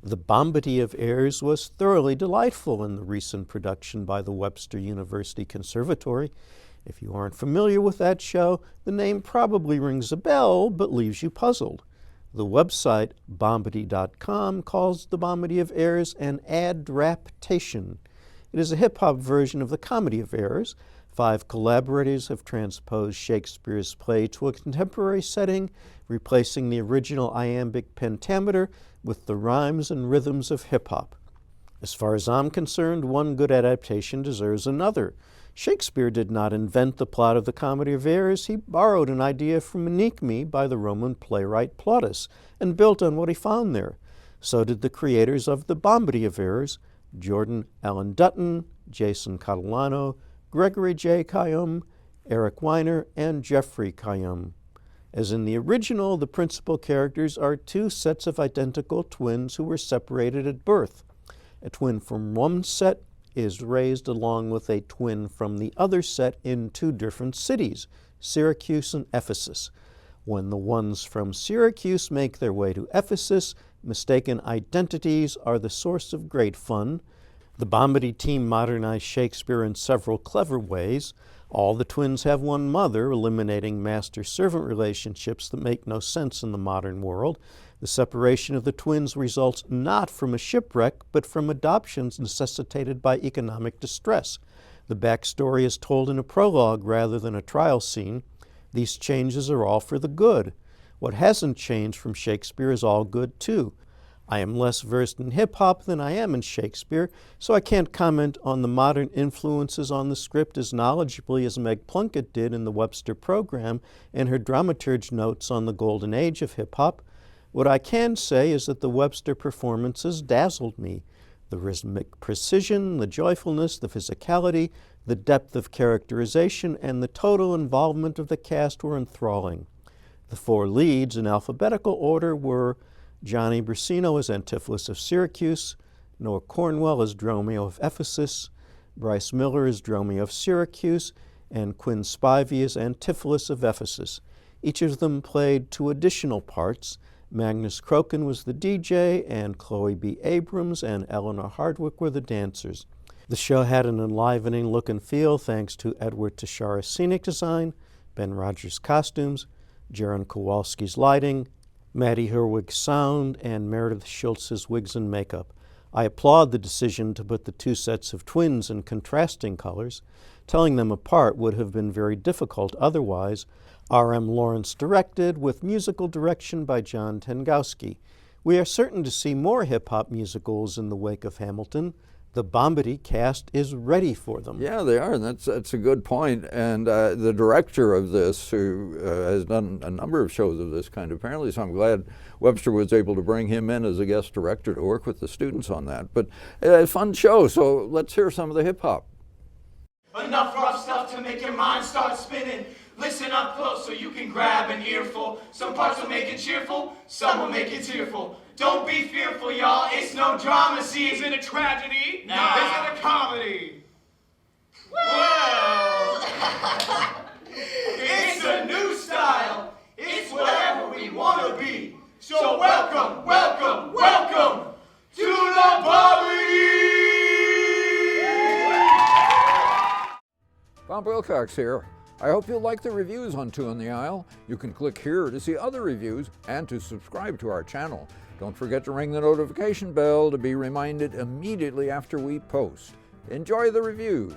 The Bomb-itty of Errors was thoroughly delightful in the recent production by the Webster University Conservatory. If you aren't familiar with that show, the name probably rings a bell but leaves you puzzled. The website Bomb-itty.com calls the Bomb-itty of Errors an ad-raptation. It is a hip-hop version of the Comedy of Errors. 5 collaborators have transposed Shakespeare's play to a contemporary setting, replacing the original iambic pentameter with the rhymes and rhythms of hip-hop. As far as I'm concerned, one good adaptation deserves another. Shakespeare did not invent the plot of the Comedy of Errors. He borrowed an idea from Enigme by the Roman playwright Plautus and built on what he found there. So did the creators of the Bomb-itty of Errors, Jordan Allen Dutton, Jason Catalano, Gregory J. Kayum, Eric Weiner, and Jeffrey Kayum. As in the original, the principal characters are 2 sets of identical twins who were separated at birth. A twin from one set is raised along with a twin from the other set in 2 different cities, Syracuse and Ephesus. When the ones from Syracuse make their way to Ephesus, mistaken identities are the source of great fun. The Bomb-itty team modernized Shakespeare in several clever ways. All the twins have one mother, eliminating master-servant relationships that make no sense in the modern world. The separation of the twins results not from a shipwreck, but from adoptions necessitated by economic distress. The backstory is told in a prologue rather than a trial scene. These changes are all for the good. What hasn't changed from Shakespeare is all good, too. I am less versed in hip-hop than I am in Shakespeare, so I can't comment on the modern influences on the script as knowledgeably as Meg Plunkett did in the Webster program and her dramaturge notes on the golden age of hip-hop. What I can say is that the Webster performances dazzled me. The rhythmic precision, the joyfulness, the physicality, the depth of characterization, and the total involvement of the cast were enthralling. The 4 leads in alphabetical order were Johnny Brasino as Antipholus of Syracuse, Noah Cornwell as Dromio of Ephesus, Bryce Miller as Dromio of Syracuse, and Quinn Spivey as Antipholus of Ephesus. Each of them played 2 additional parts. Magnus Crokin was the DJ, and Chloe B. Abrams and Eleanor Hardwick were the dancers. The show had an enlivening look and feel thanks to Edward Tashara's scenic design, Ben Rogers' costumes, Gerry Kowarsky's lighting, Maddie Herwig's sound, and Meredith Schultz's wigs and makeup. I applaud the decision to put the 2 sets of twins in contrasting colors. Telling them apart would have been very difficult otherwise. R.M. Lawrence directed, with musical direction by John Tengowski. We are certain to see more hip-hop musicals in the wake of Hamilton. The Bomb-itty cast is ready for them. Yeah, they are, and that's a good point. And the director of this, who has done a number of shows of this kind, apparently, so I'm glad Webster was able to bring him in as a guest director to work with the students on that. But a fun show, so let's hear some of the hip-hop. Enough rough stuff to make your mind start spinning. Listen up close so you can grab an earful. Some parts will make it cheerful, some will make it tearful. Don't be fearful, y'all, it's no drama, see. Is it a tragedy? Nah. Is it a comedy? Well, it's a new style. It's whatever we want to be. So welcome, welcome, welcome to the Bomb-itty! Bob Wilcox here. I hope you'll like the reviews on Two in the Aisle. You can click here to see other reviews and to subscribe to our channel. Don't forget to ring the notification bell to be reminded immediately after we post. Enjoy the reviews.